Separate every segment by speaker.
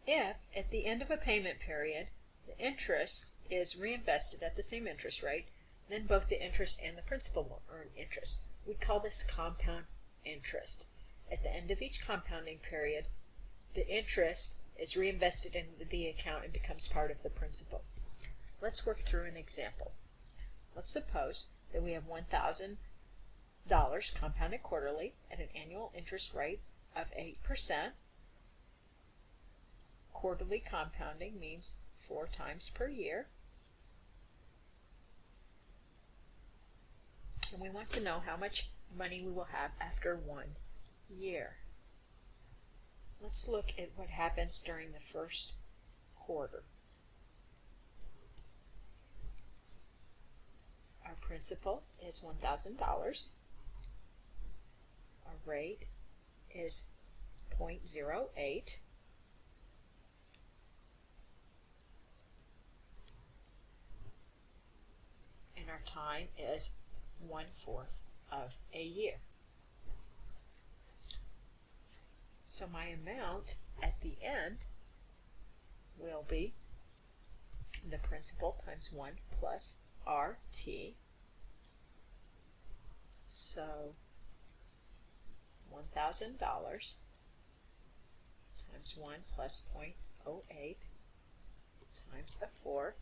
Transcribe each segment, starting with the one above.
Speaker 1: If, at the end of a payment period, the interest is reinvested at the same interest rate, then both the interest and the principal will earn interest. We call this compound interest. At the end of each compounding period, the interest is reinvested into the account and becomes part of the principal. Let's work through an example. Let's suppose that we have $1,000 compounded quarterly at an annual interest rate of 8%. Quarterly compounding means 4 times per year. And we want to know how much money we will have after 1 year. Let's look at what happens during the first quarter. Our principal is $1,000. Our rate is 0.08. And our time is 1/4 of a year. So my amount at the end will be the principal times 1 plus RT. So $1,000 times 1 plus 0.08 times the 4.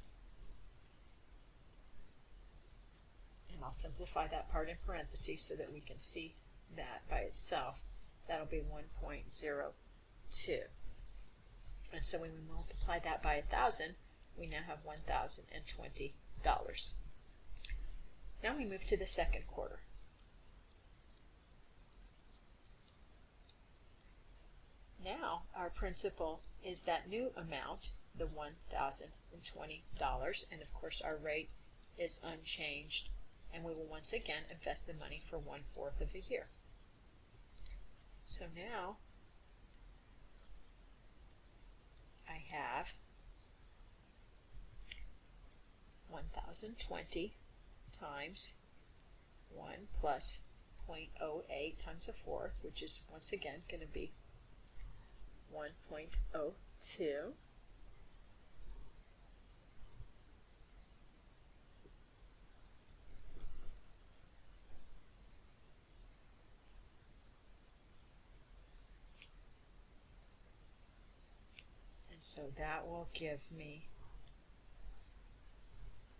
Speaker 1: And I'll simplify that part in parentheses so that we can see that by itself. That'll be 1.02. And so when we multiply that by 1,000, we now have $1,020. Now we move to the second quarter. Now our principal is that new amount, the $1,020, and of course our rate is unchanged, and we will once again invest the money for 1/4 of a year. So now I have 1,020 times 1 plus 0.08 times a 4th, which is once again going to be 1.02. And so that will give me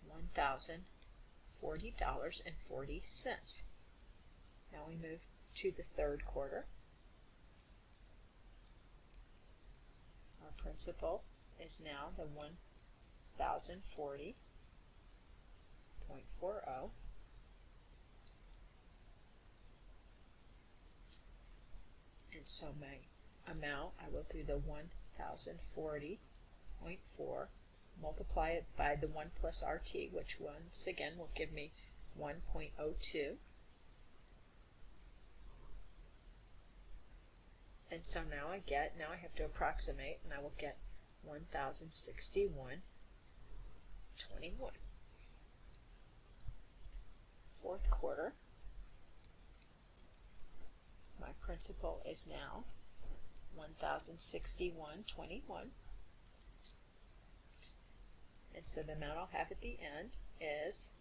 Speaker 1: $1,040.40. Now we move to the third quarter. Our principal is now the 1,040.40. And so my amount, I will do the 1,040.4, multiply it by the 1 plus RT, which once again will give me 1.02. And so now I have to approximate, and I will get 1,061.21. Fourth quarter, my principal is now 1,061.21. And so the amount I'll have at the end is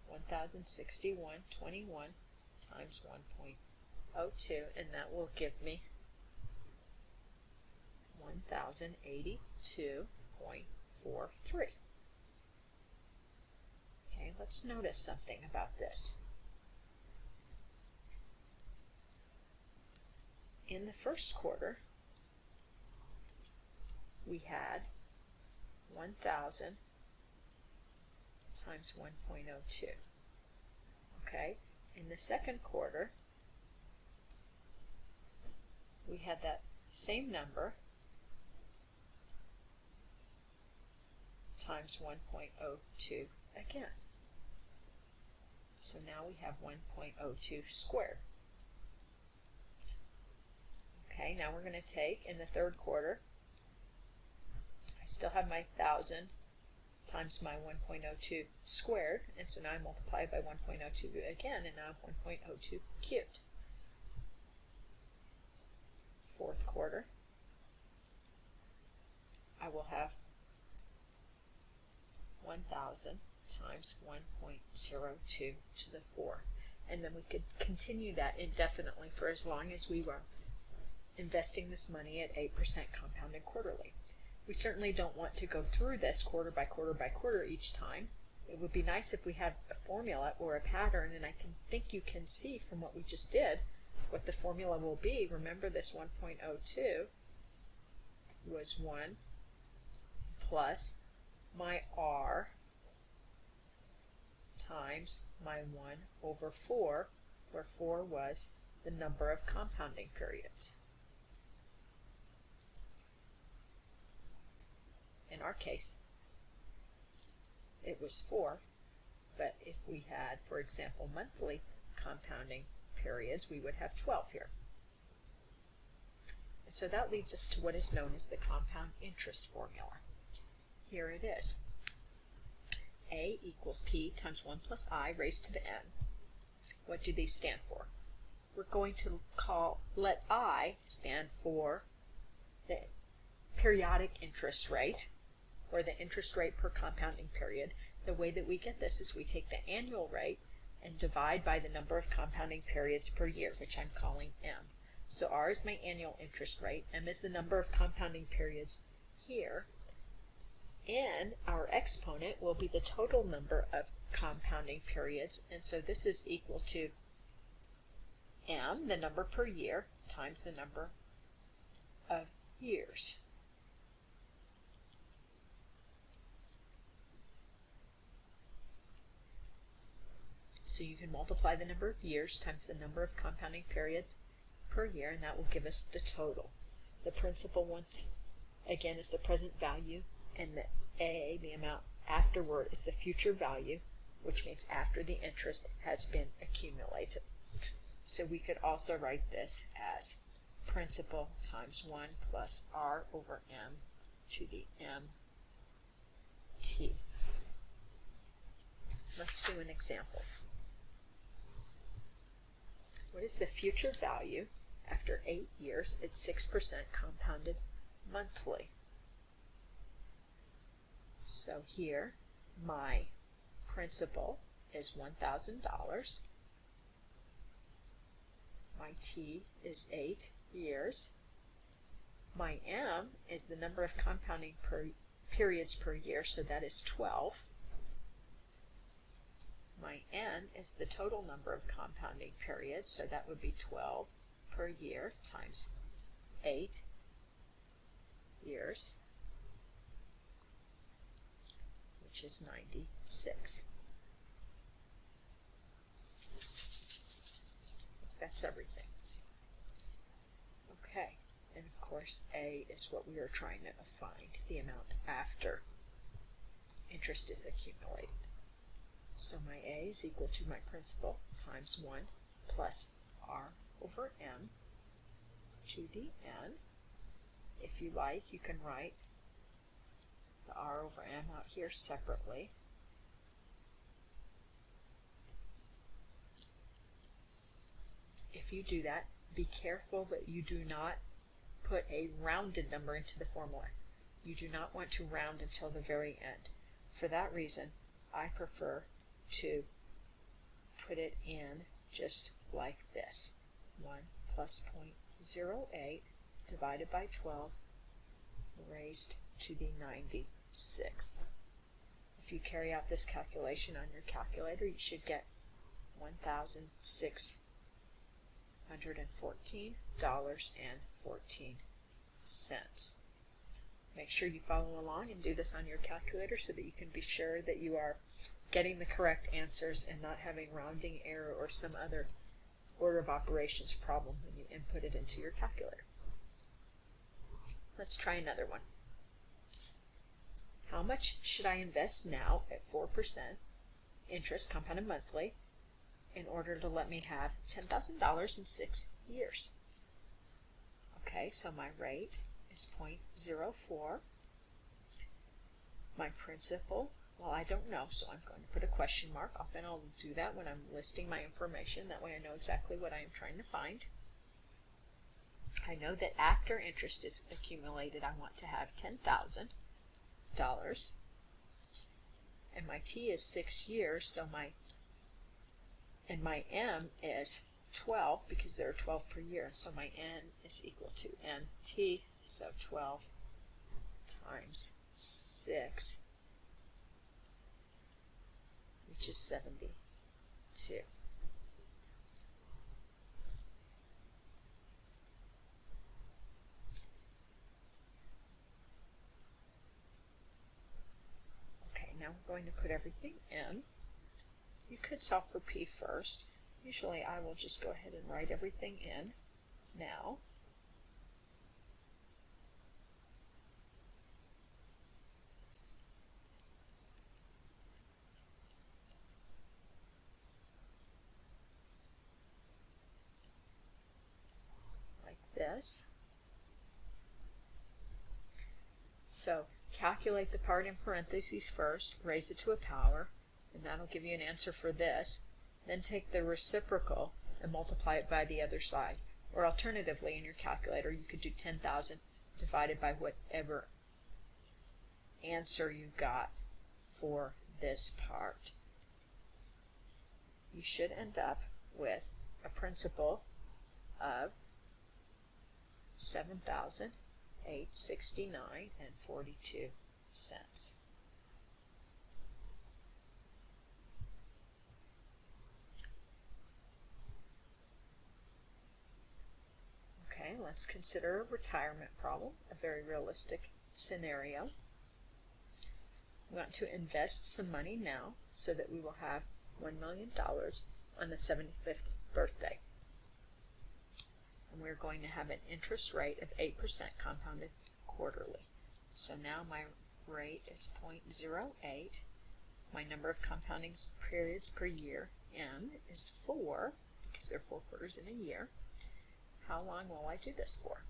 Speaker 1: 1,061.21 times 1.02, and that will give me 1,082.43. Okay, let's notice something about this. In the first quarter, we had 1,000 times 1.02. Okay, in the second quarter, we had that same number times 1.02 again. So now we have 1.02 squared. Okay, now we're going to take, in the third quarter, I still have my 1,000 times my 1.02 squared, and so now I multiply it by 1.02 again, and now I have 1.02 cubed. Fourth quarter, I will have 1,000 times 1.02 to the 4. And then we could continue that indefinitely for as long as we were investing this money at 8% compounded quarterly. We certainly don't want to go through this quarter by quarter by quarter each time. It would be nice if we had a formula or a pattern, and I think you can see from what we just did what the formula will be. Remember, this 1.02 was 1 plus my R times my 1 over 4, where 4 was the number of compounding periods. In our case, it was 4, but if we had, for example, monthly compounding periods, we would have 12 here. And so that leads us to what is known as the compound interest formula. Here it is. A equals P times 1 plus I raised to the n. What do these stand for? We're going to let I stand for the periodic interest rate, or the interest rate per compounding period. The way that we get this is we take the annual rate and divide by the number of compounding periods per year, which I'm calling M. So R is my annual interest rate, M is the number of compounding periods here, and our exponent will be the total number of compounding periods, and so this is equal to M, the number per year, times the number of years. So you can multiply the number of years times the number of compounding periods per year, and that will give us the total. The principal, once again, is the present value, and the A, the amount afterward, is the future value, which means after the interest has been accumulated. So we could also write this as principal times 1 plus R over M to the MT. Let's do an example. What is the future value after 8 years at 6% compounded monthly? So here, my principal is $1,000. My T is 8 years. My M is the number of compounding periods per year, so that is 12. My N is the total number of compounding periods, so that would be 12 per year times 8 years, which is 96. That's everything. Okay, and of course A is what we are trying to find, the amount after interest is accumulated. So my A is equal to my principal times 1 plus R over M to the N. If you like, you can write the R over M out here separately. If you do that, be careful that you do not put a rounded number into the formula. You do not want to round until the very end. For that reason, I prefer to put it in just like this. 1 plus 0.08 divided by 12 raised to the 96th. If you carry out this calculation on your calculator, you should get $1,614.14. Make sure you follow along and do this on your calculator so that you can be sure that you are getting the correct answers and not having rounding error or some other order of operations problem when you input it into your calculator. Let's try another one. How much should I invest now at 4% interest compounded monthly in order to let me have $10,000 in 6 years? Okay, so my rate is 0.04. My principal, well, I don't know, so I'm going to put a question mark. Often I'll do that when I'm listing my information. That way I know exactly what I am trying to find. I know that after interest is accumulated, I want to have $10,000, and my T is 6 years, so my M is 12 because there are 12 per year, so my N is equal to NT, so 12 times 6, which is 72. Okay, now we're going to put everything in. You could solve for P first. Usually I will just go ahead and write everything in now. Like this. So calculate the part in parentheses first, raise it to a power, and that'll give you an answer for this. Then take the reciprocal and multiply it by the other side. Or alternatively, in your calculator, you could do 10,000 divided by whatever answer you got for this part. You should end up with a principal of $7,869.42. Okay, let's consider a retirement problem, a very realistic scenario. We want to invest some money now so that we will have $1 million on the 75th birthday. And we're going to have an interest rate of 8% compounded quarterly. So now my rate is 0.08. My number of compounding periods per year, M, is 4, because there are 4 quarters in a year. How long will I do this for?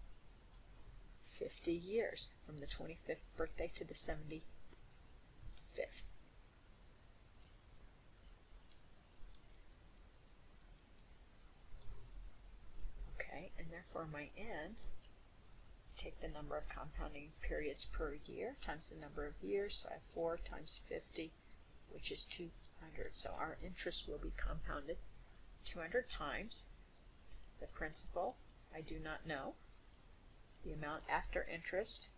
Speaker 1: 50 years, from the 25th birthday to the 75th. Okay, and therefore my N, take the number of compounding periods per year times the number of years, so I have 4 times 50, which is 200. So our interest will be compounded 200 times. The principal, I do not know. The amount after interest,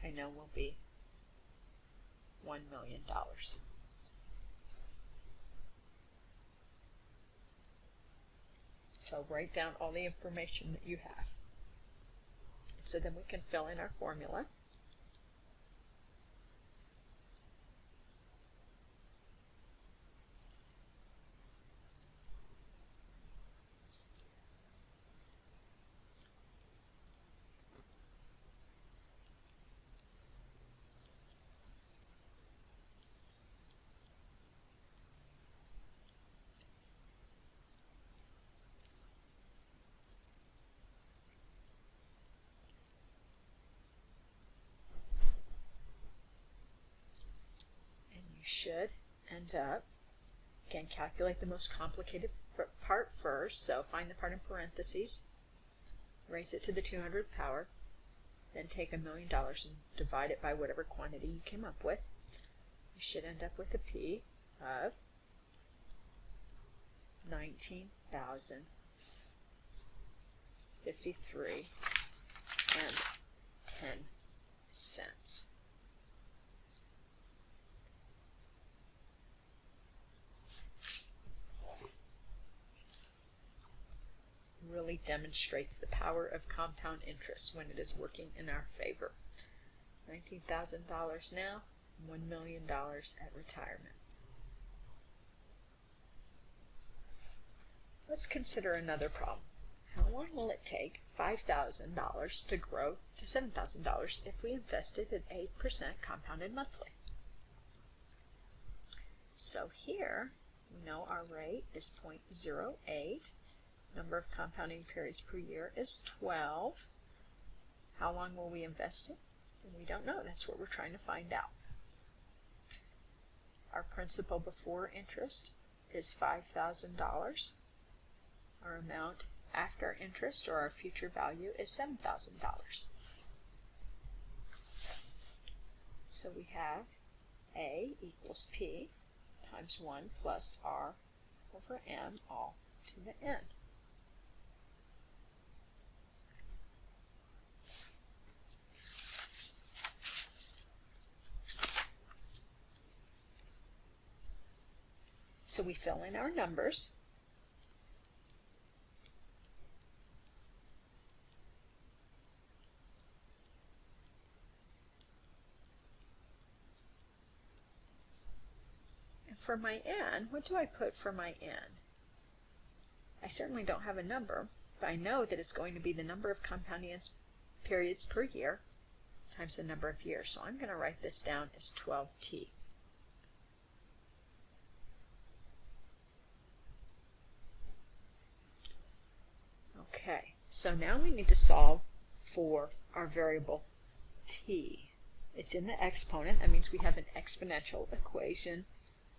Speaker 1: I know will be $1 million. So write down all the information that you have. So then we can fill in our formula. Should end up, again, calculate the most complicated part first, so find the part in parentheses, raise it to the 200th power, then take $1 million and divide it by whatever quantity you came up with. You should end up with a P of 19,053 and 10 cents. Really demonstrates the power of compound interest when it is working in our favor. $19,000 now, $1 million at retirement. Let's consider another problem. How long will it take $5,000 to grow to $7,000 if we invested at 8% compounded monthly? So here, we know our rate is 0.08. Number of compounding periods per year is 12. How long will we invest in? We don't know. That's what we're trying to find out. Our principal before interest is $5,000. Our amount after interest, or our future value, is $7,000. So we have A equals P times 1 plus R over M, all to the n. So we fill in our numbers. And for my n, what do I put for my n? I certainly don't have a number, but I know that it's going to be the number of compounding periods per year times the number of years. So I'm going to write this down as 12t. Okay, so now we need to solve for our variable t. It's in the exponent. That means we have an exponential equation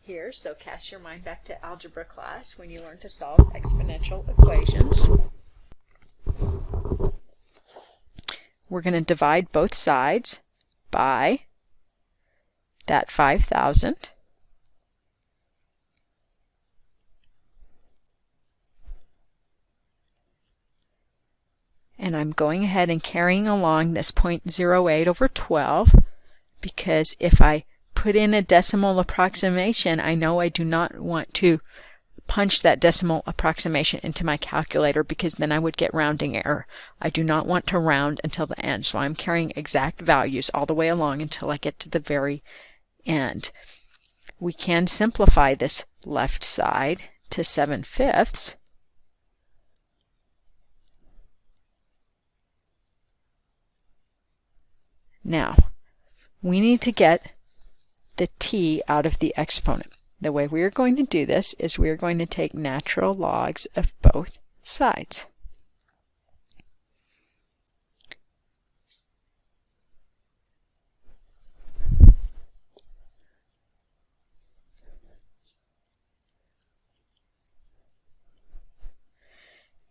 Speaker 1: here. So cast your mind back to algebra class when you learned to solve exponential equations. We're going to divide both sides by that 5,000. And I'm going ahead and carrying along this 0.08 over 12, because if I put in a decimal approximation, I know I do not want to punch that decimal approximation into my calculator, because then I would get rounding error. I do not want to round until the end, so I'm carrying exact values all the way along until I get to the very end. We can simplify this left side to 7/5. Now, we need to get the t out of the exponent. The way we are going to do this is we are going to take natural logs of both sides.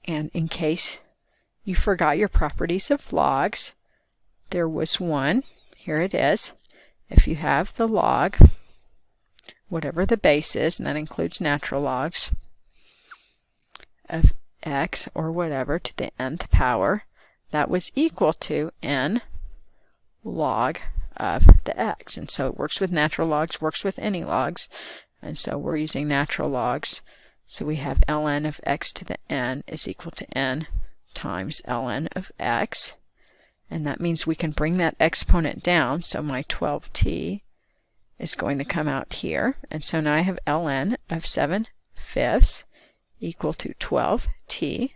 Speaker 1: And in case you forgot your properties of logs, there was one. Here it is. If you have the log, whatever the base is, and that includes natural logs, of x or whatever to the nth power, that was equal to n log of the x. And so it works with natural logs, works with any logs, and so we're using natural logs. So we have ln of x to the n is equal to n times ln of x. And that means we can bring that exponent down, so my 12t is going to come out here. And so now I have ln of 7/5 equal to 12t,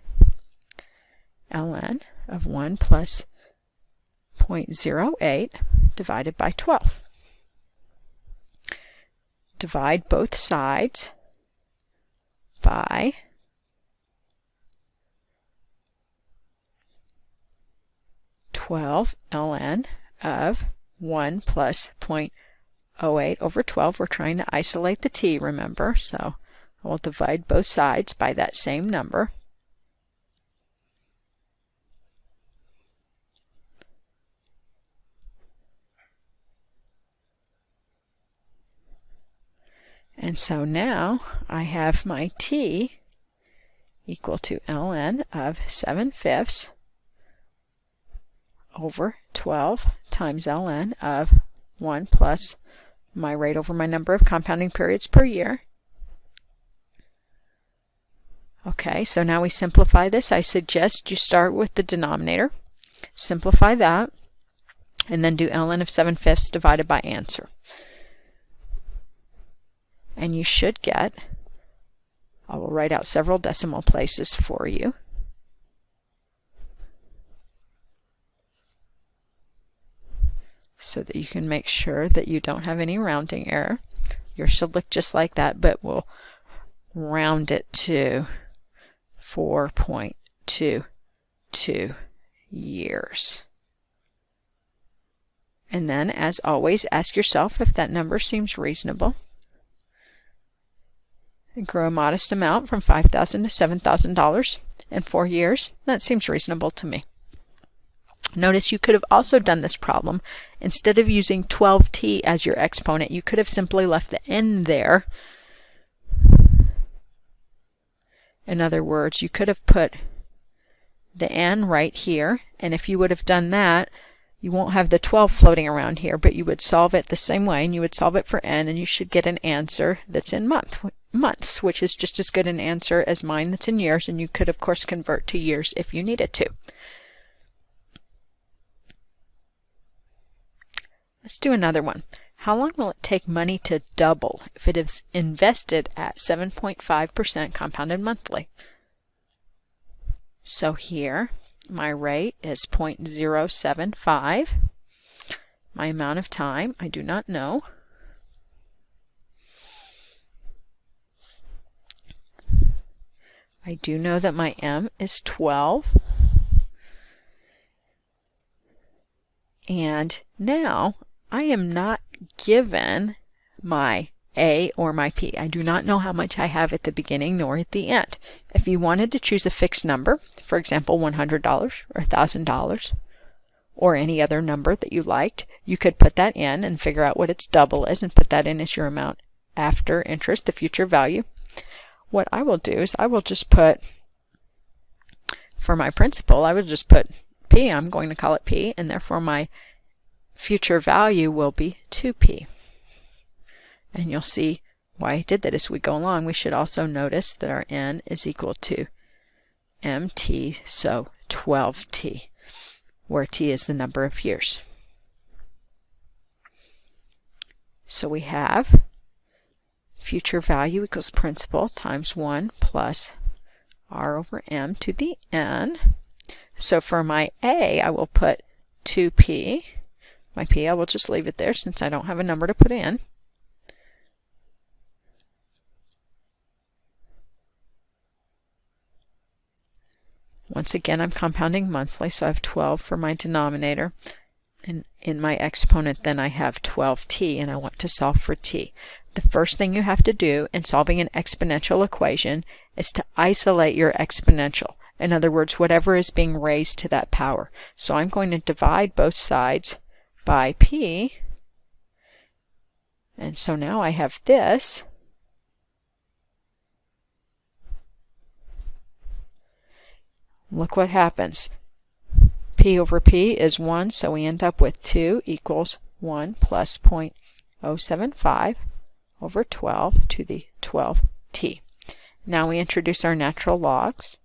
Speaker 1: ln of 1 plus 0.08 divided by 12. Divide both sides by 12 ln of 1 plus 0.08 over 12. We're trying to isolate the t, remember, so I will divide both sides by that same number. And so now I have my t equal to ln of 7/5 over 12 times ln of 1 plus my rate over my number of compounding periods per year. Okay, so now we simplify this. I suggest you start with the denominator, simplify that, and then do ln of 7/5 divided by answer. And you should get, I will write out several decimal places for you. So that you can make sure that you don't have any rounding error. Yours should look just like that, but we'll round it to 4.22 years. And then, as always, ask yourself if that number seems reasonable.
Speaker 2: It grew a modest amount from $5,000 to $7,000 in 4 years. That seems reasonable to me. Notice you could have also done this problem. Instead of using 12t as your exponent, you could have simply left the n there. In other words, you could have put the n right here, and if you would have done that, you won't have the 12 floating around here, but you would solve it the same way, and you would solve it for n, and you should get an answer that's in months, which is just as good an answer as mine that's in years, and you could, of course, convert to years if you needed to. Let's do another one. How long will it take money to double if it is invested at 7.5% compounded monthly? So here, my rate is 0.075. My amount of time, I do not know. I do know that my m is 12. And now I am not given my A or my P. I do not know how much I have at the beginning nor at the end. If you wanted to choose a fixed number, for example, $100 or $1,000, or any other number that you liked, you could put that in and figure out what its double is and put that in as your amount after interest, the future value. What I will do is I will just put, for my principal, I will just put P. I'm going to call it P, and therefore my future value will be 2p. And you'll see why I did that as we go along. We should also notice that our n is equal to mt, so 12t, where t is the number of years. So we have future value equals principal times 1 plus r over m to the n. So for my a, I will put 2p. My p, I will just leave it there since I don't have a number to put in. Once again, I'm compounding monthly, so I have 12 for my denominator. And in my exponent, then I have 12t, and I want to solve for t. The first thing you have to do in solving an exponential equation is to isolate your exponential. In other words, whatever is being raised to that power. So I'm going to divide both sides by p, and so now I have this. Look what happens. P over p is 1, so we end up with 2 equals 1 plus 0.075 over 12 to the 12t. Now we introduce our natural logs.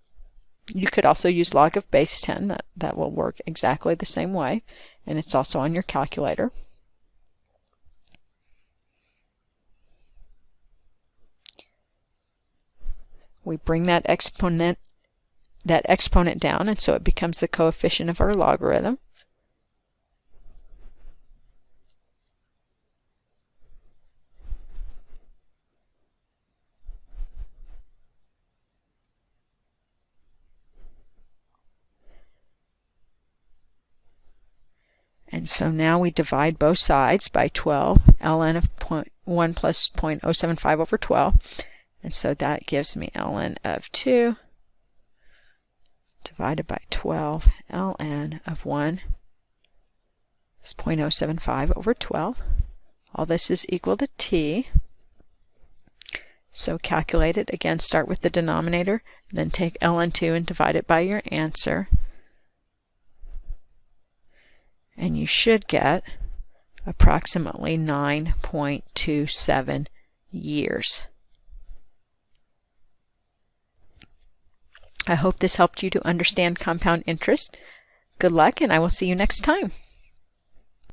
Speaker 2: You could also use log of base 10. That will work exactly the same way, and it's also on your calculator. We bring that exponent down, and so it becomes the coefficient of our logarithm. And so now we divide both sides by 12, ln of 1 plus 0.075 over 12. And so that gives me ln of 2 divided by 12, ln of 1 is 0.075 over 12. All this is equal to t. So calculate it. Again, start with the denominator, then take ln 2 and divide it by your answer. And you should get approximately 9.27 years. I hope this helped you to understand compound interest. Good luck, and I will see you next time.